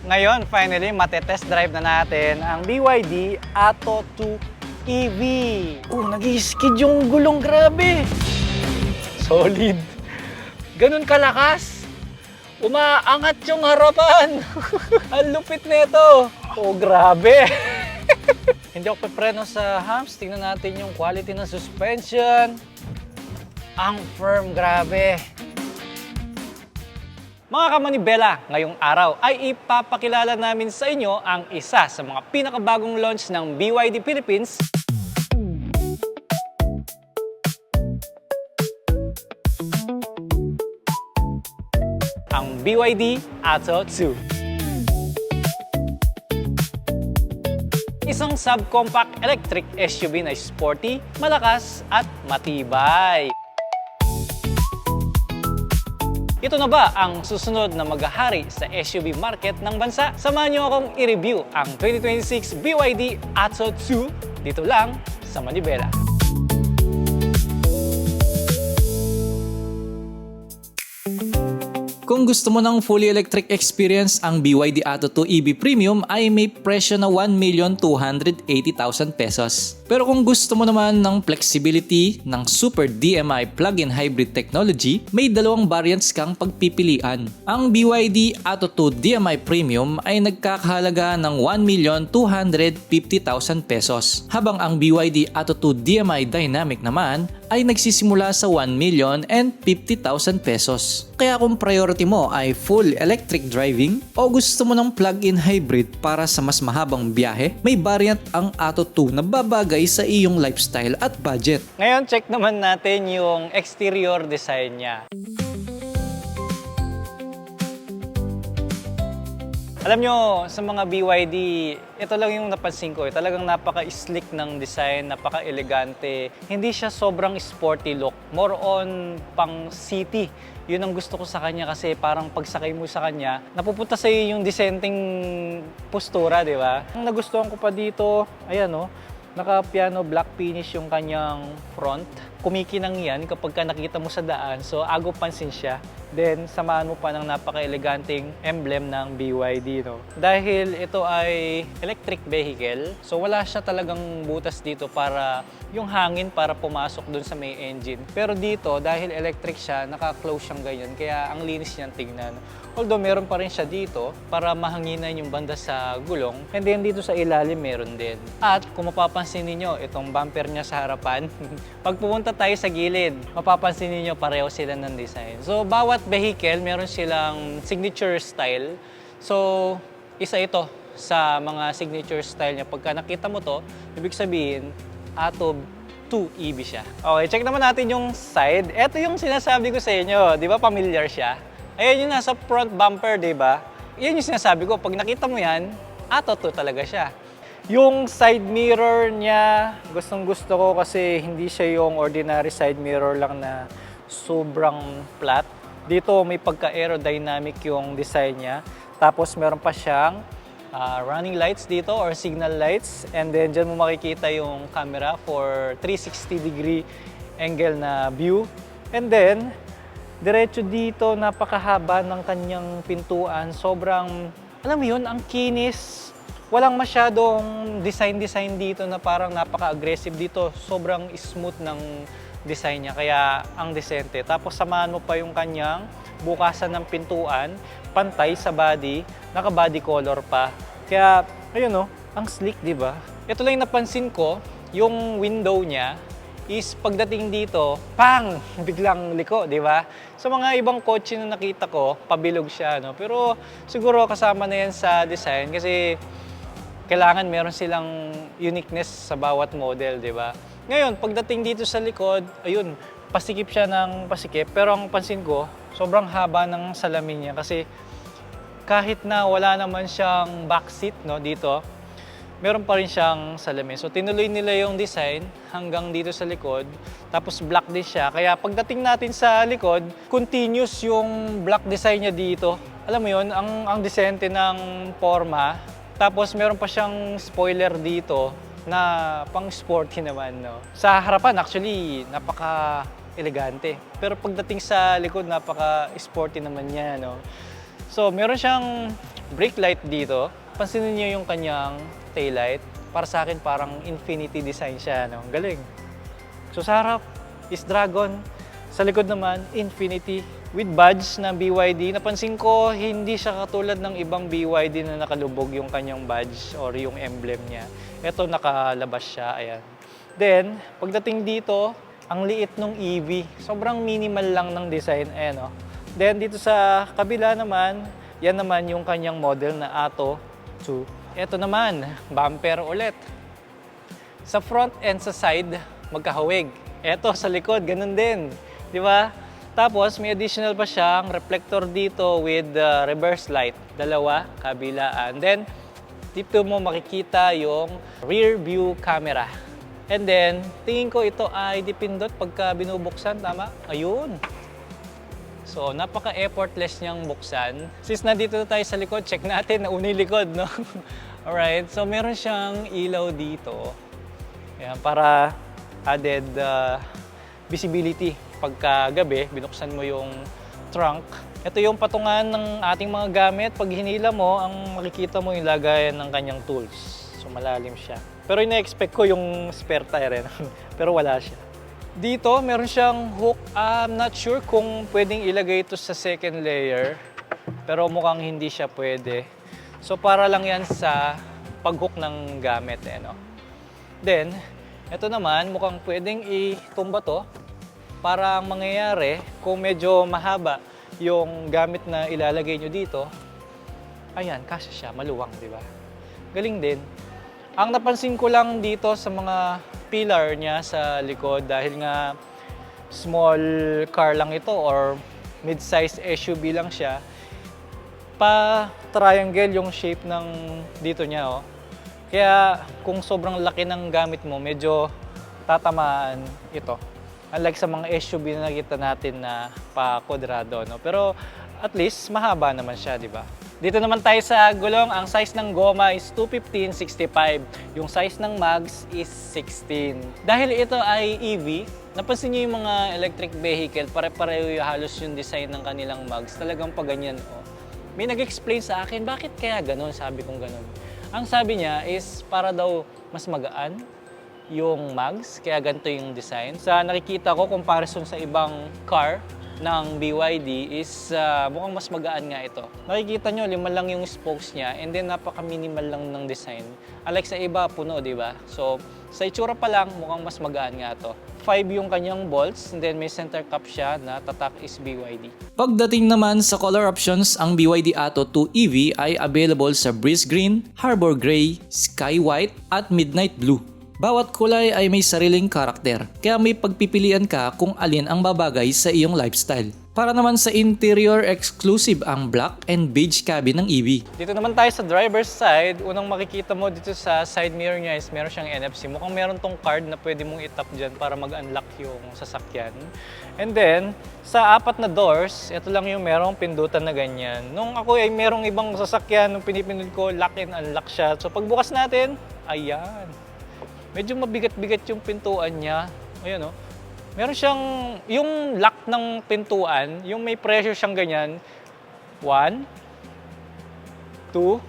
Ngayon, finally, matetest drive na natin ang BYD Atto 2 EV. Nag-i-skid yung gulong, grabe. Solid. Ganun kalakas. Umaangat yung harapan. Ang lupit nito. Grabe. Hindi ako pepreno sa humps. Tingnan natin yung quality ng suspension. Ang firm, grabe. Mga kamanibela, ngayong araw ay ipapakilala namin sa inyo ang isa sa mga pinakabagong launch ng BYD Philippines, ang BYD Atto 2. Isang subcompact electric SUV na sporty, malakas at matibay. Ito na ba ang susunod na maghahari sa SUV market ng bansa? Samahan niyo akong i-review ang 2026 BYD Atto 2 dito lang sa Manibela. Kung gusto mo ng fully electric experience, ang BYD Atto 2 EV Premium ay may presyo na 1,280,000 pesos. Pero kung gusto mo naman ng flexibility ng Super DMI plug-in hybrid technology, may dalawang variants kang pagpipilian. Ang BYD Atto 2 DMI Premium ay nagkakahalaga ng 1,250,000 pesos, habang ang BYD Atto 2 DMI Dynamic naman ay nagsisimula sa 1,050,000 pesos. Kaya kung priority mo ay full electric driving o gusto mo ng plug-in hybrid para sa mas mahabang biyahe, may variant ang Atto 2 na babagay sa iyong lifestyle at budget. Ngayon, check naman natin yung exterior design niya. Alam nyo, sa mga BYD, ito lang yung napansin ko. Talagang napaka-slick ng design, napaka-elegante. Hindi siya sobrang sporty look. More on pang city. Yun ang gusto ko sa kanya kasi parang pagsakay mo sa kanya, napupunta sa iyo yung decenteng postura, di ba? Ang nagustuhan ko pa dito, ayan o, naka-piano black finish yung kanyang front. Kumikinang yan kapag ka nakita mo sa daan, so agaw pansin siya. Then, samahan mo pa ng napaka-eleganteng emblem ng BYD, no? Dahil ito ay electric vehicle, so wala siya talagang butas dito para yung hangin para pumasok dun sa may engine. Pero dito, dahil electric siya, naka-close siyang ganyan, kaya ang linis niyang tingnan. Although meron pa rin siya dito para mahanginan yung banda sa gulong, and then dito sa ilalim meron din. At kung mapapansin niyo itong bumper niya sa harapan, pag pumunta tayo sa gilid, mapapansin niyo pareho sila ng design. So bawat vehicle meron silang signature style. So isa ito sa mga signature style niya. Pagka nakita mo to, ibig sabihin Atto 2 EV siya. Okay, check naman natin yung side. Ito yung sinasabi ko sa inyo, di ba familiar siya? Ayan yung nasa front bumper, di ba? Yan yung sinasabi ko, pag nakita mo yan, Atto 2 talaga siya. Yung side mirror niya, gustong gusto ko kasi hindi siya yung ordinary side mirror lang na sobrang flat. Dito may pagka-aerodynamic yung design niya. Tapos meron pa siyang running lights dito or signal lights. And then dyan mo makikita yung camera for 360-degree angle na view. And then, diretso dito, napakahaba ng kanyang pintuan. Sobrang, alam mo yun, ang kinis. Walang masyadong design dito na parang napaka-aggressive dito. Sobrang smooth ng design niya, kaya ang desente. Tapos samahan mo pa yung kanyang bukasan ng pintuan, pantay sa body, naka-body color pa. Kaya, ayun o, ang slick, di ba? Ito lang yung napansin ko, yung window niya is pagdating dito, pang! Biglang liko, di ba? Sa mga ibang kotse na nakita ko, pabilog siya, no? Pero siguro kasama na yan sa design kasi kailangan meron silang uniqueness sa bawat model, di ba? Ngayon, pagdating dito sa likod, ayun, pasikip siya ng pasikip. Pero ang pansin ko, sobrang haba ng salamin niya kasi kahit na wala naman siyang backseat, no, dito, meron pa rin siyang salamin. So tinuloy nila yung design hanggang dito sa likod. Tapos black din siya. Kaya pagdating natin sa likod, continuous yung black design niya dito. Alam mo yun, ang desente ng forma. Tapos meron pa siyang spoiler dito na pang sporty naman, no. Sa harapan actually napaka-elegante. Pero pagdating sa likod napaka-sporty naman niya, no. So meron siyang brake light dito. Pansinin niyo yung kanyang taillight. Para sa akin, parang infinity design siya. No? Galing. So sa harap is Dragon. Sa likod naman, infinity. With badge na BYD. Napansin ko, hindi siya katulad ng ibang BYD na nakalubog yung kanyang badge or yung emblem niya. Ito, nakalabas siya. Ayan. Then, pagdating dito, ang liit ng EV. Sobrang minimal lang ng design. Ayan, oh. Then, dito sa kabila naman, yan naman yung kanyang model na Atto 2. Ito naman, bumper ulit. Sa front and sa side, magkahawig. Ito, sa likod, ganun din. Di ba? Tapos, may additional pa siyang reflector dito with reverse light. Dalawa, kabilaan. Then, dito mo makikita yung rear view camera. And then, tingin ko ito ay dipindot pagka binubuksan, tama? Ayun. So, napaka-effortless niyang buksan. Since nandito na tayo sa likod, check natin na unay likod, no? Alright, so meron siyang ilaw dito. Ayan, para added visibility. Pagka gabi, binuksan mo yung trunk. Ito yung patungan ng ating mga gamit. Pag hinila mo, ang makikita mo yung lagayan ng kanyang tools. So, malalim siya. Pero ina-expect ko yung spare tire. Pero wala siya. Dito, meron siyang hook. I'm not sure kung pwedeng ilagay ito sa second layer. Pero mukhang hindi siya pwede. So, para lang yan sa pag-hook ng gamit. No? Then, ito naman, mukhang pwedeng itumba to. Para ang mangyayari, kung medyo mahaba yung gamit na ilalagay nyo dito, ayan, kasya siya, maluwang, di ba? Galing din. Ang napansin ko lang dito sa mga pillar niya sa likod, dahil nga small car lang ito or mid-size SUV lang siya, pa-triangle yung shape ng dito niya. Oh. Kaya kung sobrang laki ng gamit mo, medyo tatamaan ito. Unlike sa mga SUV na nakita natin na pa-kwadrado. No? Pero at least mahaba naman siya, di ba? Dito naman tayo sa gulong, ang size ng goma is 215/65. Yung size ng mags is 16. Dahil ito ay EV, napansin niyo yung mga electric vehicle, pare-pareho halos yung design ng kanilang mags. Talagang paganyan. Oh. May nag-explain sa akin, bakit kaya ganun? Sabi kong ganun. Ang sabi niya is para daw mas magaan yung mags, kaya ganito yung design. Sa nakikita ko, comparison sa ibang car ng BYD is mukhang mas magaan nga ito. Nakikita nyo, 5 lang yung spokes niya and then napaka-minimal lang ng design. Unlike sa iba, puno, di ba? So, sa itsura pa lang, mukhang mas magaan nga ito. 5 yung kanyang bolts and then may center cap siya na tatak is BYD. Pagdating naman sa color options, ang BYD Atto 2 EV ay available sa Breeze Green, Harbor Gray, Sky White at Midnight Blue. Bawat kulay ay may sariling karakter, kaya may pagpipilian ka kung alin ang babagay sa iyong lifestyle. Para naman sa interior, exclusive ang black and beige cabin ng EV. Dito naman tayo sa driver's side. Unang makikita mo dito sa side mirror niya is meron siyang NFC. Mukhang meron tong card na pwede mong itap dyan para mag-unlock yung sasakyan. And then, sa 4 na doors, ito lang yung merong pindutan na ganyan. Nung ako ay merong ibang sasakyan, nung pinipindot ko, lock and unlock siya. So pagbukas natin, ayan. Medyo mabigat-bigat yung pintuan niya. Ayan, oh. Meron siyang, yung lock ng pintuan, yung may pressure siyang ganyan. 1, 2,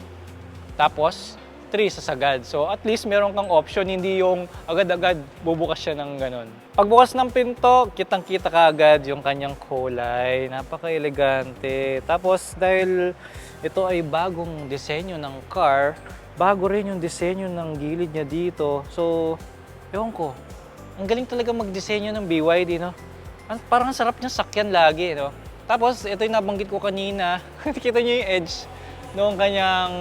tapos 3 sasagad. So at least meron kang option, hindi yung agad-agad bubukas siya ng ganon. Pagbukas ng pinto, kitang-kita ka agad yung kanyang kulay. Napaka-elegante. Tapos dahil ito ay bagong disenyo ng car, bago rin yung disenyo ng gilid niya dito. So, ewan ko. Ang galing talaga mag-disenyo ng BYD, no? Parang sarap niya sakyan lagi, no? Tapos, ito yung nabanggit ko kanina. Kita niyo yung edge ng kanyang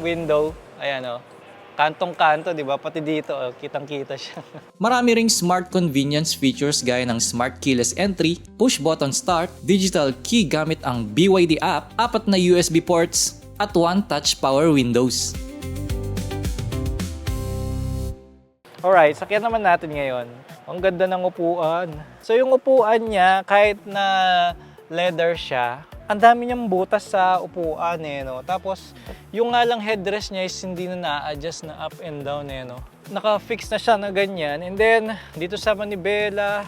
window. Ayan, no? Kantong-kanto, di ba? Pati dito, oh, kitang-kita siya. Marami ring smart convenience features gaya ng smart keyless entry, push button start, digital key gamit ang BYD app, 4 na USB ports, at 1 touch power windows. Alright, sakyan naman natin ngayon. Ang ganda ng upuan. So yung upuan niya, kahit na leather siya, ang dami niyang butas sa upuan no? Tapos yung nga lang headrest niya is hindi na na-adjust na up and down no? Naka-fix na siya na ganyan. And then, dito sa manibela,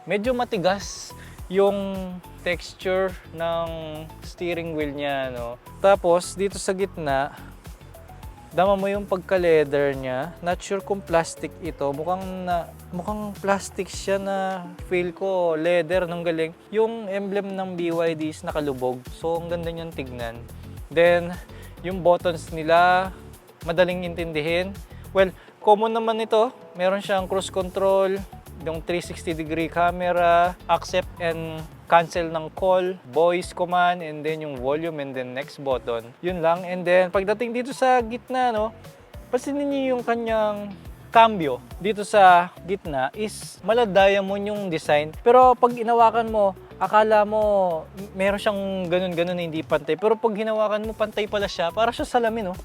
medyo matigas yung texture ng steering wheel niya, no? Tapos dito sa gitna, dama mo yung pagka-leather niya. Not sure kung plastic ito. Mukhang plastic siya na feel ko leather ng galing. Yung emblem ng BYD is nakalubog. So ang ganda niyan tignan. Then yung buttons nila madaling intindihin. Well, common naman ito. Meron siyang cruise control, yung 360-degree camera, accept and cancel ng call, voice command, and then yung volume, and then next button. Yun lang. And then, pagdating dito sa gitna, no, pansinin niyo yung kanyang cambio dito sa gitna is mala diamond yung design. Pero pag inawakan mo, akala mo meron siyang ganun-ganun na hindi pantay. Pero pag hinawakan mo, pantay pala siya. Para siya salamin, no?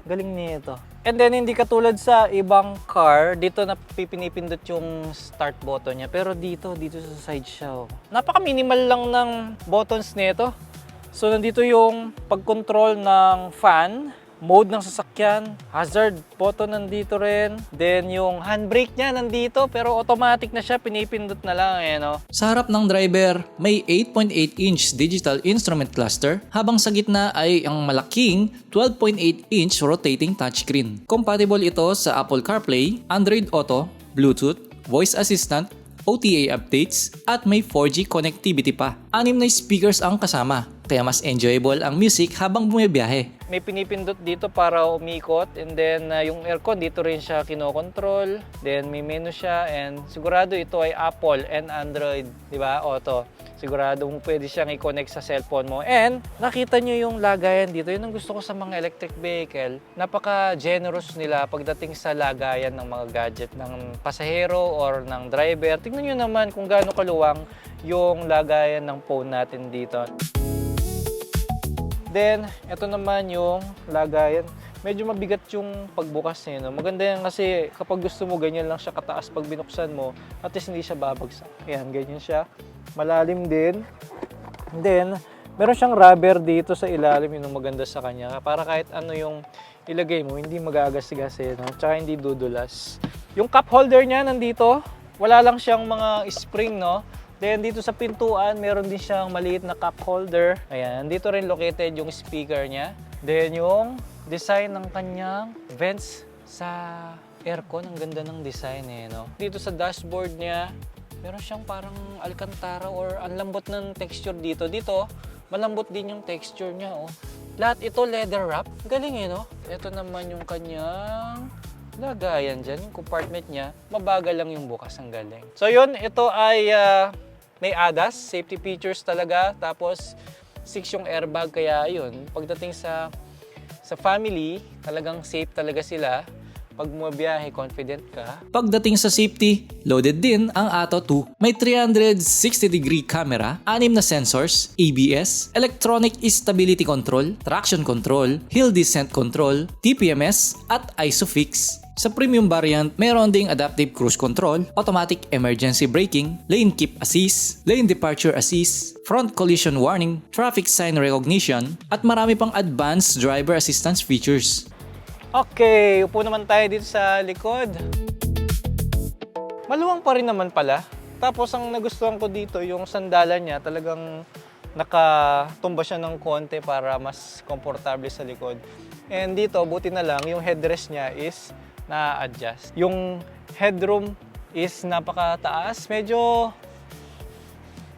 Galing niya ito. And then, hindi katulad sa ibang car, dito na pipinipindot yung start button niya. Pero dito sa side siya. Oh. Napaka-minimal lang ng buttons nito. So, nandito yung pag-control ng fan, mode ng sasakyan, hazard button nandito rin. Then, yung handbrake niya nandito, pero automatic na siya, pinipindot na lang. No? Sa harap ng driver, may 8.8-inch digital instrument cluster, habang sa gitna ay ang malaking 12.8-inch rotating touchscreen. Compatible ito sa Apple CarPlay, Android Auto, Bluetooth, voice assistant, OTA updates, at may 4G connectivity pa. 6 na speakers ang kasama, kaya mas enjoyable ang music habang bumibiyahe. May pinipindot dito para umikot, and then yung aircon dito rin siya kinokontrol. Then may menu siya, and sigurado ito ay Apple and Android, di ba? Auto. Sigurado mo pwede siyang i-connect sa cellphone mo. And nakita nyo yung lagayan dito. Yun ang gusto ko sa mga electric vehicle. Napaka-generous nila pagdating sa lagayan ng mga gadget ng pasahero or ng driver. Tingnan nyo naman kung gaano kaluwang yung lagayan ng phone natin dito. Then, ito naman yung lagayan. Medyo mabigat yung pagbukas niya. No? Maganda yan kasi kapag gusto mo, ganyan lang siya kataas pag binuksan mo. At least hindi siya babagsak. Ayan, ganyan siya. Malalim din. And then, meron siyang rubber dito sa ilalim. Yun ang maganda sa kanya. Para kahit ano yung ilagay mo, hindi magagasgas. No? Tsaka hindi dudulas. Yung cup holder niya nandito. Wala lang siyang mga spring, no? Then dito sa pintuan, meron din siyang maliit na cup holder. Ayan, dito rin located yung speaker niya. Then yung design ng kanyang vents sa aircon, ang ganda ng design no? Dito sa dashboard niya, meron siyang parang alcantara or ang lambot ng texture dito. Dito, malambot din yung texture niya, oh. Lahat ito leather wrap. Galing no? Ito naman yung kanyang lagayan dyan, yung compartment niya. Mabagal lang yung bukas, ang galing. So yun, ito ay may ADAS, safety features talaga. Tapos 6 yung airbag, kaya yun, pagdating sa family, talagang safe talaga sila. Pag bumabiyahe, confident ka. Pagdating sa safety, loaded din ang Atto 2. May 360-degree camera, 6 na sensors, ABS, electronic stability control, traction control, hill descent control, TPMS, at ISOFIX. Sa premium variant, mayroon ding adaptive cruise control, automatic emergency braking, lane keep assist, lane departure assist, front collision warning, traffic sign recognition, at marami pang advanced driver assistance features. Okay, upo naman tayo dito sa likod. Maluwang pa rin naman pala. Tapos ang nagustuhan ko dito, yung sandalan niya, talagang nakatumba siya ng konti para mas komportable sa likod. And dito, buti na lang, yung headrest niya is na-adjust. Yung headroom is napakataas. Medyo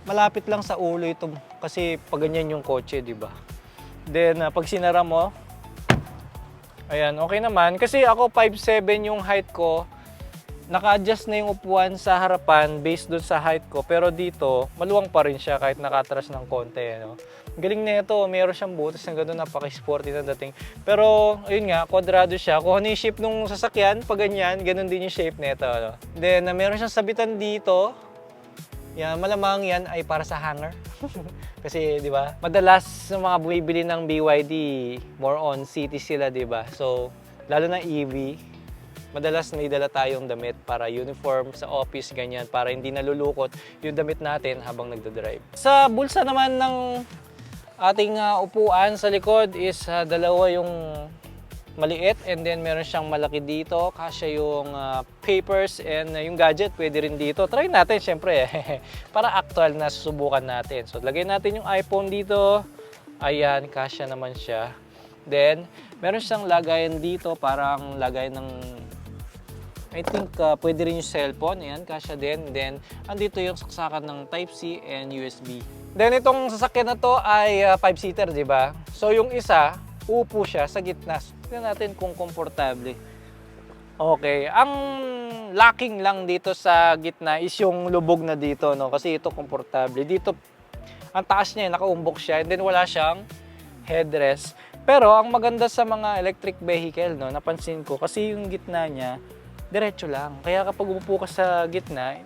malapit lang sa ulo ito kasi pag ganyan yung kotse, di ba? Then, pag sinara mo, ayan, okay naman. Kasi ako 5'7" yung height ko. Naka-adjust na yung upuan sa harapan based doon sa height ko. Pero dito, maluwang pa rin siya kahit nakatras ng konti. No? Galing na ito. Meron siyang butas na gano'n, napaka-sporty na dating. Pero, ayun nga, kwadrado siya. Kung ano yung shape ng sasakyan, pag ganyan, ganun din yung shape nito. No? Then, meron siyang sabitan dito. Yan, malamang yan ay para sa hanger. Kasi, di ba, madalas sa mga bumibili ng BYD, more on city sila, di ba? So, lalo na EV, madalas may dala tayong damit para uniform sa office, ganyan, para hindi nalulukot yung damit natin habang nagdadrive. Sa bulsa naman ng ating upuan sa likod is dalawa yung maliit, and then meron siyang malaki dito, kasya yung papers and yung gadget pwede rin dito. Try natin syempre para actual na susubukan natin. So lagay natin yung iPhone dito. Ayan, kasya naman siya. Then meron siyang lagayan dito, parang lagayan ng I think pwede rin yung cellphone. Ayan, kasya din. Then andito yung saksakan ng Type-C and USB. Then itong sasakyan na to ay 5-seater, di ba? So yung isa, upo siya sa gitna. Tingnan natin kung komportable. Okay, ang lacking lang dito sa gitna is yung lubog na dito, no? Kasi ito komportable. Dito, ang taas niya, nakaumbok siya, and then wala siyang headrest. Pero ang maganda sa mga electric vehicle, no, napansin ko, kasi yung gitna niya, diretso lang. Kaya kapag umupo ka sa gitna,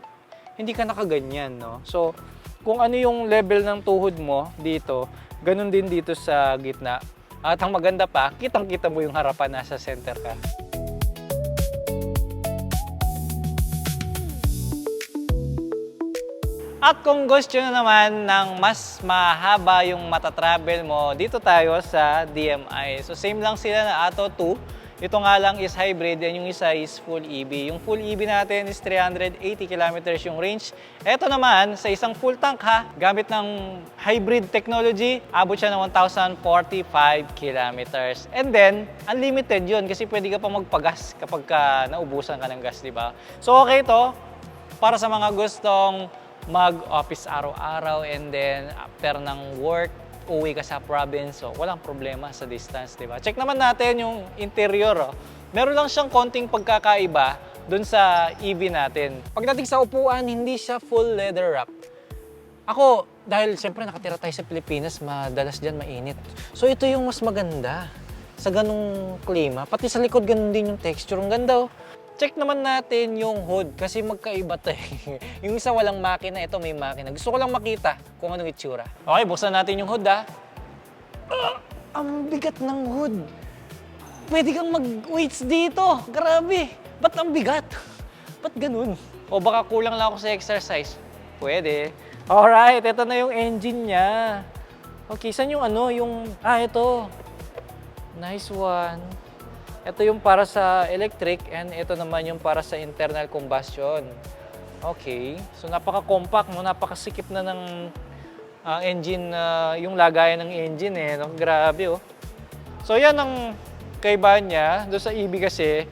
hindi ka nakaganyan, no? So, kung ano yung level ng tuhod mo dito, ganun din dito sa gitna. At ang maganda pa, kitang-kita mo yung harapan, nasa center ka. At kung gusto nyo naman ng mas mahaba yung matatravel mo, dito tayo sa DMI. So same lang sila na Atto 2. Ito nga lang is hybrid and yung isa is full EV. Yung full EV natin is 380 kilometers yung range. Ito naman, sa isang full tank ha, gamit ng hybrid technology, abot siya ng 1,045 kilometers. And then, unlimited yun kasi pwede ka pa magpagas kapag naubusan ka ng gas, di ba? So okay to para sa mga gustong mag-office araw-araw and then after ng work, uwi ka sa province, so walang problema sa distance, di ba? Check naman natin yung interior. Oh. Meron lang siyang konting pagkakaiba dun sa EV natin. Pagdating sa upuan, hindi siya full leather wrap. Ako, dahil siyempre nakatira tayo sa Pilipinas, madalas dyan mainit. So ito yung mas maganda sa ganung klima. Pati sa likod, ganun din yung texture. Ang ganda oh. Check naman natin yung hood kasi magkaiba to eh. Yung isa walang makina, ito may makina. Gusto ko lang makita kung anong itsura. Okay, buksan natin yung hood ha. Ang bigat ng hood. Pwede kang mag-weights dito. Grabe. Ba't ang bigat? Ba't ganun? O baka kulang lang ako sa exercise. Pwede. Alright, ito na yung engine niya. Okay, saan yung ano? Ito. Nice one. Ito yung para sa electric and ito naman yung para sa internal combustion. Okay. So napaka-compact mo, napakasikip na ng engine, yung lagayan ng engine eh. No? Grabe oh. So yan ang kaibahan niya. Doon sa EV kasi,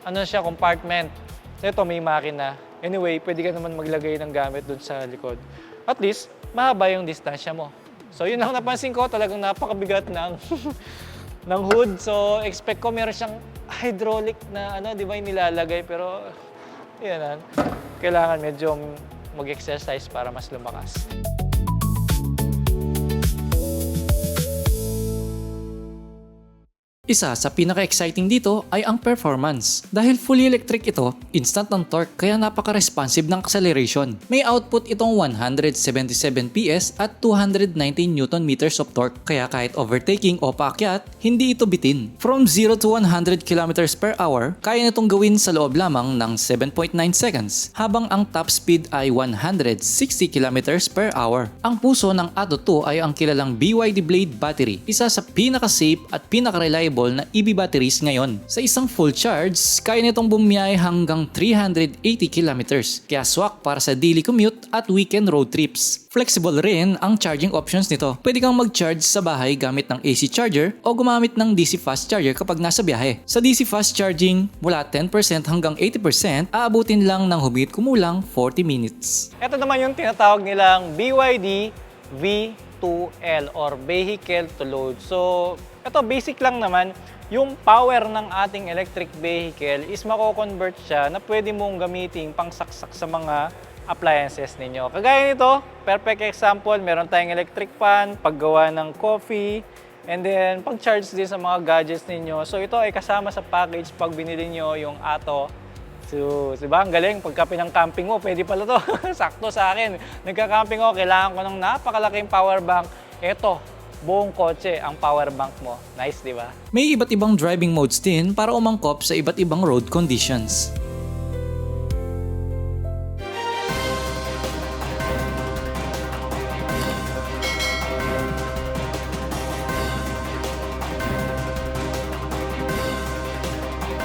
ano siya, compartment. So ito may makina. Anyway, pwede ka naman maglagay ng gamit doon sa likod. At least, mahaba yung distansya mo. So yun ang napansin ko, talagang napakabigat ng ng hood. So, expect ko meron siyang hydraulic na di ba yung nilalagay. Pero, yan kailangan medyo mag-exercise para mas lumakas. Isa sa pinaka-exciting dito ay ang performance. Dahil fully electric ito, instant ang torque kaya napaka-responsive ng acceleration. May output itong 177 PS at 219 Nm of torque kaya kahit overtaking o paakyat, hindi ito bitin. From 0 to 100 km per hour, kaya nitong gawin sa loob lamang ng 7.9 seconds, habang ang top speed ay 160 km per hour. Ang puso ng Atto 2 ay ang kilalang BYD Blade battery, isa sa pinaka-safe at pinaka-reliable na EV batteries ngayon. Sa isang full charge, kaya nitong bumiyay hanggang 380 kilometers, kaya swak para sa daily commute at weekend road trips. Flexible rin ang charging options nito. Pwede kang mag-charge sa bahay gamit ng AC charger o gumamit ng DC fast charger kapag nasa biyahe. Sa DC fast charging, mula 10% hanggang 80%, aabutin lang ng humigit kumulang 40 minutes. Ito naman yung tinatawag nilang BYD V2L or Vehicle to Load. So, ito basic lang naman, yung power ng ating electric vehicle is mako-convert siya na pwede mong gamitin pang saksak sa mga appliances ninyo. Kagaya nito, perfect example, meron tayong electric fan, paggawa ng coffee, and then pag-charge din sa mga gadgets ninyo. So ito ay kasama sa package pag binili nyo yung Atto. So, diba? Ang galing. Pagka pinang-camping mo, pwede pala to. Sakto sa akin. Nagka-camping ako, kailangan ko ng napakalaking power bank. Ito, buong kotse ang power bank mo. Nice, di ba? May iba't ibang driving modes din para umangkop sa iba't ibang road conditions.